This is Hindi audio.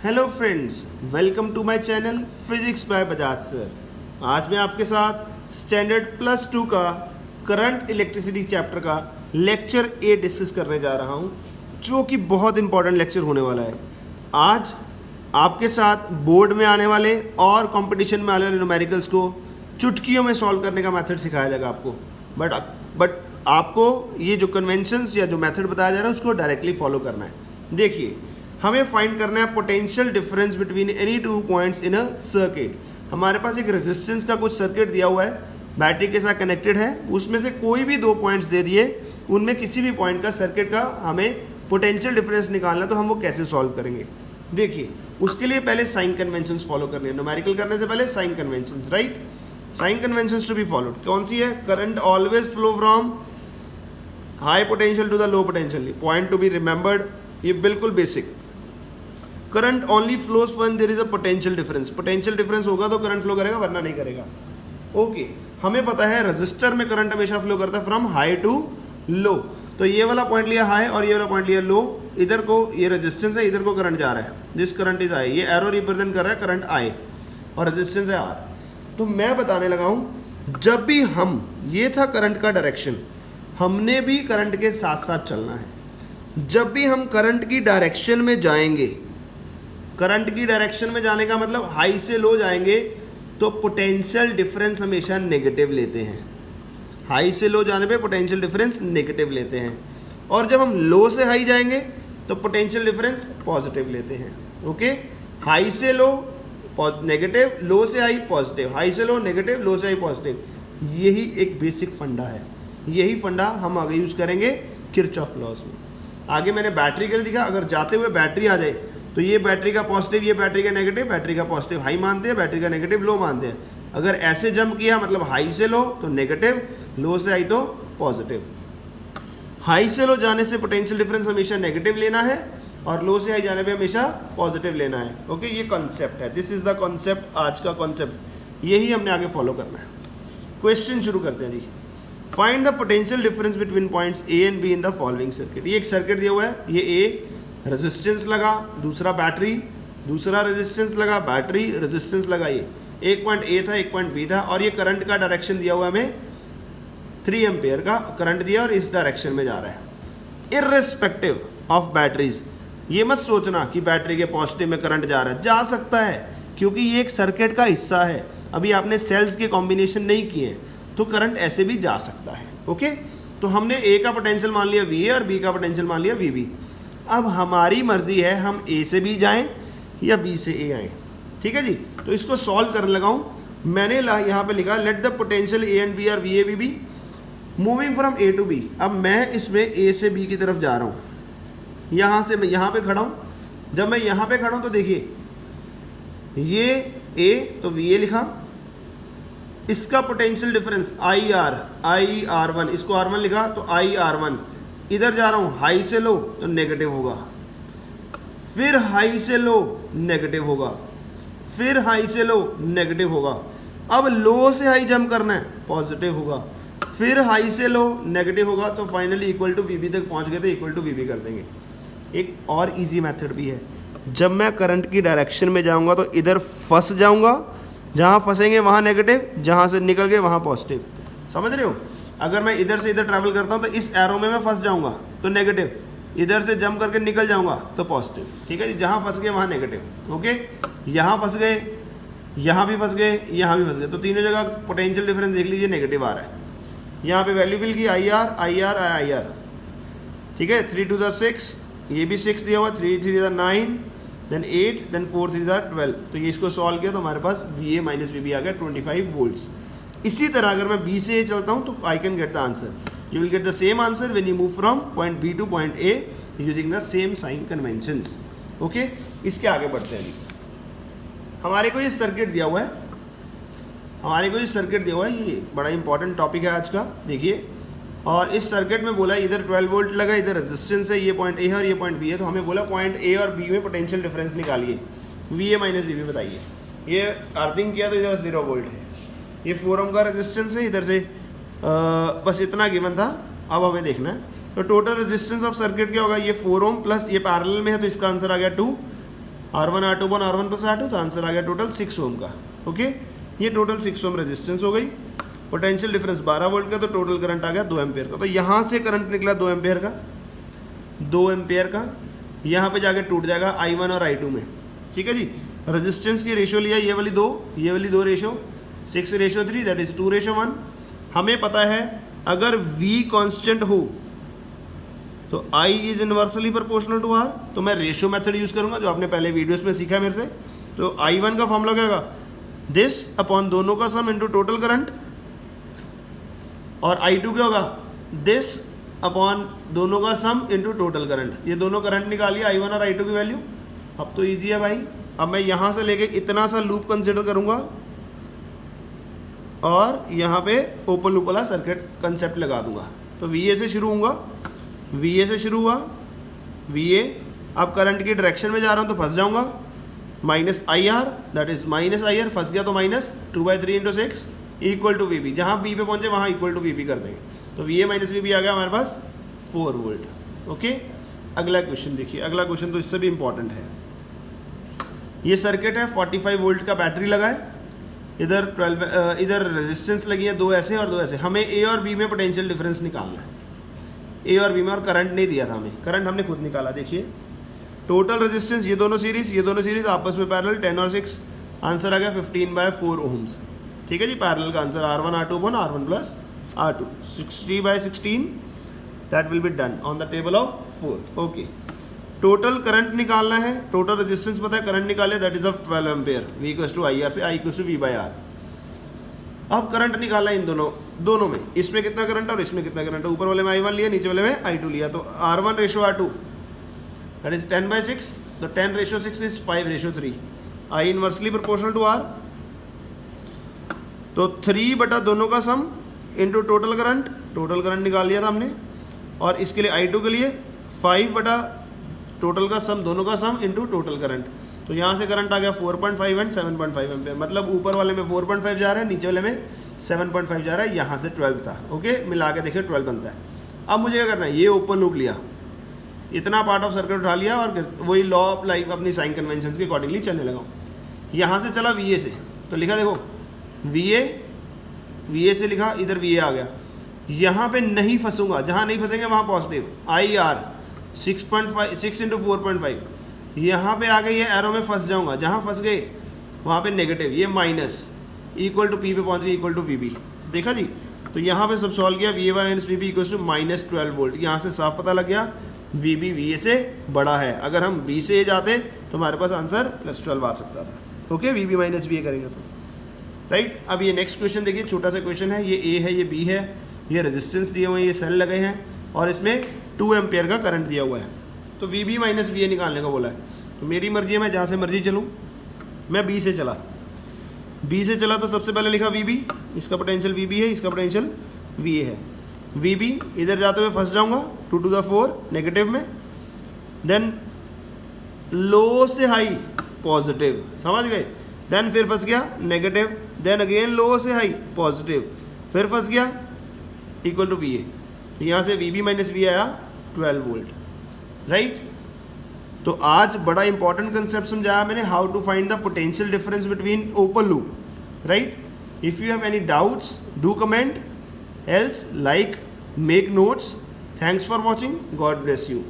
Hello friends, welcome to my channel physics by Bajaj sir. आज मैं आपके साथ स्टैंडर्ड प्लस 2 का करंट इलेक्ट्रिसिटी चैप्टर का लेक्चर 8 डिस्कस करने जा रहा हूं, जो कि बहुत इंपॉर्टेंट लेक्चर होने वाला है। आज आपके साथ बोर्ड में आने वाले और कंपटीशन में आने वाले न्यूमेरिकल्स को चुटकियों में सॉल्व करने का मेथड सिखाया जाएगा आपको। बट आपको ये जो कन्वेंशंस या जो मेथड बताया जा रहा है उसको डायरेक्टली फॉलो करना है। देखिए, हमें फाइंड करना है potential difference between any two points in a circuit. हमारे पास एक रेजिस्टेंस का कुछ सर्किट दिया हुआ है, बैटरी के साथ कनेक्टेड है, उसमें से कोई भी दो पॉइंट्स दे दिए, उनमें किसी भी पॉइंट का सर्किट का हमें पोटेंशियल डिफरेंस निकालना, तो हम वो कैसे सॉल्व करेंगे। देखिए, उसके लिए पहले साइन कन्वेंशंस फॉलो करने हैं। न्यूमेरिकल करने से पहले sign conventions, right. Sign conventions to be followed कौन सी है? Current always flow from high potential to the low potential. Point to be remembered, ये बिल्कुल basic. Current only flows when there is a potential difference. Potential difference होगा तो करंट फ्लो करेगा, वरना नहीं करेगा। ओके, हमें पता है रेजिस्टर में करंट हमेशा फ्लो करता है फ्रॉम हाई टू लो। तो ये वाला पॉइंट लिया हाई और ये वाला पॉइंट लिया लो। इधर को ये रेजिस्टेंस है, इधर को करंट जा रहा है। दिस करंट इज आई, ये एरो रिप्रेजेंट कर रहा है करंट आई और रेजिस्टेंस है आर। तो मैं बताने लगा हूं, जब भी हम, ये था करंट का डायरेक्शन, हमने भी करंट के साथ साथ चलना है। जब भी हम करंट की डायरेक्शन में जाएंगे, करंट की डायरेक्शन में जाने का मतलब हाई से लो जाएंगे तो पोटेंशियल डिफरेंस हमेशा नेगेटिव लेते हैं। हाई से लो जाने पे पोटेंशियल डिफरेंस नेगेटिव लेते हैं, और जब हम लो से हाई जाएंगे तो पोटेंशियल डिफरेंस पॉजिटिव लेते हैं। ओके, हाई से लो नेगेटिव, लो से हाई पॉजिटिव, हाई से लो नेगेटिव, लो से हाई पॉजिटिव। यही एक बेसिक फंडा है। यही फंडा हम आगे यूज करेंगे किरचॉफ लॉज में। आगे मैंने बैटरी के लिए दिखा, अगर जाते हुए बैटरी आ जाए तो ये बैटरी का पॉजिटिव, ये बैटरी का नेगेटिव, बैटरी का पॉजिटिव हाई मानते हैं, बैटरी का नेगेटिव लो मानते हैं। अगर ऐसे जंप किया मतलब हाई से लो तो नेगेटिव, लो से हाई तो पॉजिटिव। हाई से लो जाने से पोटेंशियल डिफरेंस हमेशा नेगेटिव लेना है और लो से हाई जाने पे हमेशा पॉजिटिव लेना है। ओके, ये कॉन्सेप्ट है। दिस इज द कॉन्सेप्ट, आज का कॉन्सेप्ट यही हमने आगे फॉलो करना है। क्वेश्चन शुरू करते हैं जी। Find the potential difference between points A and B in the following circuit. ये एक सर्किट दिया हुआ है, ये ए रेजिस्टेंस लगा, दूसरा बैटरी, दूसरा रेजिस्टेंस लगा, बैटरी, रेजिस्टेंस लगा। ये एक पॉइंट ए था, एक पॉइंट बी था, और ये करंट का डायरेक्शन दिया हुआ है हमें 3 एम्पेयर का करंट दिया और इस डायरेक्शन में जा रहा है। इर्रेस्पेक्टिव ऑफ बैटरीज, ये मत सोचना कि बैटरी के पॉजिटिव में करंट जा रहा है, जा सकता है क्योंकि ये एक सर्किट का हिस्सा है। अभी आपने सेल्स के कॉम्बिनेशन नहीं किए तो करंट ऐसे भी जा सकता है। ओके, तो हमने ए का पोटेंशियल मान लिया वी ए और बी का पोटेंशियल मान लिया वी बी। अब हमारी मर्जी है हम ए से बी जाएं या बी से ए आएँ। ठीक है जी, तो इसको सॉल्व करने लगा हूं। मैंने यहाँ पे लिखा let the potential A and B are V A V B moving from A to B. अब मैं इसमें ए से बी की तरफ जा रहा हूँ, यहाँ से मैं यहाँ पे खड़ा हूँ। जब मैं यहाँ पे खड़ा हूँ तो देखिए, ये ए तो वी ए लिखा, इसका potential difference I R one, इसको आर वन लिखा तो आई आर वन। इधर जा रहा हूँ हाई से लो तो नेगेटिव होगा, फिर हाई से लो नेगेटिव होगा, फिर हाई से लो नेगेटिव होगा। अब लो से हाई जंप करना है, पॉजिटिव होगा, फिर हाई से लो नेगेटिव होगा, तो finally equal to V B तक पहुँच गए तो इक्वल टू वी बी कर देंगे। एक और इजी मेथड भी है, जब मैं करंट की डायरेक्शन में जाऊँगा तो इधर फंस जाऊँगा, जहाँ फंसेंगे वहाँ नेगेटिव, जहाँ से निकल गए वहाँ पॉजिटिव। समझ रहे हो? अगर मैं इधर से इधर ट्रैवल करता हूँ तो इस एरो में मैं फंस जाऊँगा तो नेगेटिव, इधर से जंप करके निकल जाऊँगा तो पॉजिटिव। ठीक है जी, जहाँ फंस गए वहाँ नेगेटिव। ओके, यहाँ फंस गए, यहाँ भी फंस गए, यहाँ भी फंस गए, तो तीनों जगह पोटेंशियल डिफरेंस देख लीजिए नेगेटिव आ रहा है। यहाँ पे वैल्यू फिल की I R I R I R. ठीक है, 3 2 6, ये भी 6 दिया हुआ, 3 3 9, देन 8, देन 4 3 12। तो ये इसको सॉल्व किया तो हमारे पास V A minus V B आ गया 25 वोल्ट्स। इसी तरह अगर मैं बी से ए चलता हूँ तो I can get the answer. You will get the same answer when you move from point B to point A using the same sign conventions. Okay, इसके आगे बढ़ते हैं। हमारे को ये सर्किट दिया हुआ है, ये बड़ा इंपॉर्टेंट टॉपिक है आज का। देखिए, और इस सर्किट में बोला इधर 12 वोल्ट लगा, इधर रेजिस्टेंस है, ये पॉइंट ए है और ये पॉइंट बी है। तो हमें बोला पॉइंट ए और बी में पोटेंशियल डिफरेंस निकालिए, V A minus V B बताइए। ये अर्थिंग किया तो इधर 0 वोल्ट है, ये 4 ओम का रेजिस्टेंस है, इधर से बस इतना गिवन था। अब हमें देखना है तो टोटल रेजिस्टेंस ऑफ सर्किट क्या होगा, ये 4 ओम प्लस ये पैरेलल में है तो इसका आंसर आ गया 2। R1 R2 upon R1 plus R2, तो आंसर आ गया टोटल 6 ओम का। ओके, ये टोटल 6 ओम रेजिस्टेंस हो गई। पोटेंशियल डिफरेंस 12 वोल्ट का, तो टोटल करंट आ गया 2 एम्पेयर का। तो यहाँ से करंट निकला 2 एम्पेयर का, 2 एम्पेयर का, यहाँ पे जाके टूट जाएगा I1 और I2 में। ठीक है जी, रेजिस्टेंस की रेशियो लिया ये वाली 2 रेशियो, 6:3, दैट इज 2:1। हमें पता है अगर V कांस्टेंट हो तो I is inversely proportional to R, तो मैं रेशियो मेथड यूज करूंगा जो आपने पहले वीडियोस में सीखा है मेरे से। तो I1 का फॉर्मूला क्या होगा, दिस अपॉन दोनों का सम इनटू टोटल करंट, और I2 क्या होगा, दिस अपॉन दोनों का सम इनटू टोटल करंट। ये दोनों करंट निकालिए I1 और I2 की वैल्यू। अब तो इजी है भाई, अब मैं यहाँ से लेके इतना सा लूप कंसिडर करूँगा और यहाँ पे ओपन लूप वाला सर्किट कंसेप्ट लगा दूंगा। तो VA से शुरू होऊंगा, VA से शुरू हुआ, VA, अब करंट की डायरेक्शन में जा रहा हूँ तो फंस जाऊंगा, -IR, दैट इज -IR, फंस गया तो -2/3 × 6 इक्वल टू VB। जहाँ B पे पहुँचे वहाँ इक्वल टू VB कर देंगे, तो VA - VB आ गया हमारे पास 4 वोल्ट। ओके, अगला क्वेश्चन देखिए, अगला क्वेश्चन तो इससे भी इंपॉर्टेंट है। ये सर्किट है, 45 वोल्ट का बैटरी लगा है, इधर रेजिस्टेंस लगी है 2 ऐसे और 2 ऐसे। हमें A और B में पोटेंशियल डिफरेंस निकालना है, A और B में, और करंट नहीं दिया था हमें, करंट हमने खुद निकाला। देखिए टोटल रेजिस्टेंस, ये दोनों सीरीज आपस में पैरेलल, 10 और 6, आंसर आ गया 15/4 ओम्स। ठीक है जी, पैरेलल का answer R1 R2 upon R1 plus R2, 60/16, that will be done on the table of 4। Okay, total current निकालना है, टोटल रेजिस्टेंस पता है, करंट निकाले, that is of 12 ampere, V = IR से I = V/R। अब करंट निकाला इन दोनों में, इसमें कितना करंट और इसमें कितना करंट है। ऊपर वाले में I1 लिया, नीचे वाले में I2 लिया, तो R1 ratio R2 that is 10/6, तो 10:6 is 5:3, I inversely proportional to R, तो 3 बटा दोनों का सम इनटू टोटल करंट निकाल लिया था हमने, और इसके लिए I2 के लिए 5 बटा टोटल का सम, दोनों का सम इनटू टोटल करंट। तो यहाँ से करंट आ गया 4.5 एंड 7.5 एम्पेयर, मतलब ऊपर वाले में 4.5 जा रहा है, नीचे वाले में 7.5 जा रहा है, यहाँ से 12 था। ओके, मिला के देखिए 12 बनता है। अब मुझे क्या करना है, ये ओपन लूप लिया, इतना पार्ट ऑफ सर्किट उठा लिया, और वही लॉ ऑफ लाइफ अपनी साइन कन्वेंशन के अकॉर्डिंगली चलने लगा। यहाँ से चला VA से, तो लिखा देखो VA से लिखा, इधर VA आ गया, यहाँ पे नहीं फंसूंगा, जहाँ नहीं फंसेंगे वहाँ पॉजिटिव, IR 6 × 4.5, यहाँ पे आ गए, ये एरो में फंस जाऊंगा, जहाँ फंस गए वहाँ पे नेगेटिव, ये माइनस, इक्वल टू P पे पहुँच गए, इक्वल टू VB। देखा जी, तो यहाँ पे सब सॉल्व किया, VA - VB = -12 वोल्ट। यहाँ से साफ पता लग गया VB VA से बड़ा है। अगर हम B से जाते तो हमारे पास आंसर +12 आ सकता था। ओके, VB - VA करेंगे तो राइट। अब ये नेक्स्ट क्वेश्चन देखिए, छोटा सा क्वेश्चन है, ये A है, ये B है, ये रेजिस्टेंस दिए हुए हैं, ये सेल लगे हैं, और इसमें 2 एम्पेयर का करंट दिया हुआ है। तो VB - VA निकालने का बोला है, तो मेरी मर्जी है, मैं जहाँ से मर्जी चलूँ। मैं B से चला तो सबसे पहले लिखा VB, इसका पोटेंशियल VB है, इसका पोटेंशियल VA है। VB इधर जाते हुए फंस जाऊंगा 2 to the 4 नेगेटिव में, देन लो से हाई पॉजिटिव, समझ गए, देन फिर फंस गया नेगेटिव, देन अगेन लो से हाई पॉजिटिव, फिर फंस गया इक्वल टू VA। यहाँ से VB - VA आया 12 वोल्ट, राइट। तो आज बड़ा इंपॉर्टेंट कंसेप्ट समझाया मैंने, how to find the potential difference between open loop, right. If you have any doubts do comment, else like, make notes. Thanks for watching, God bless you.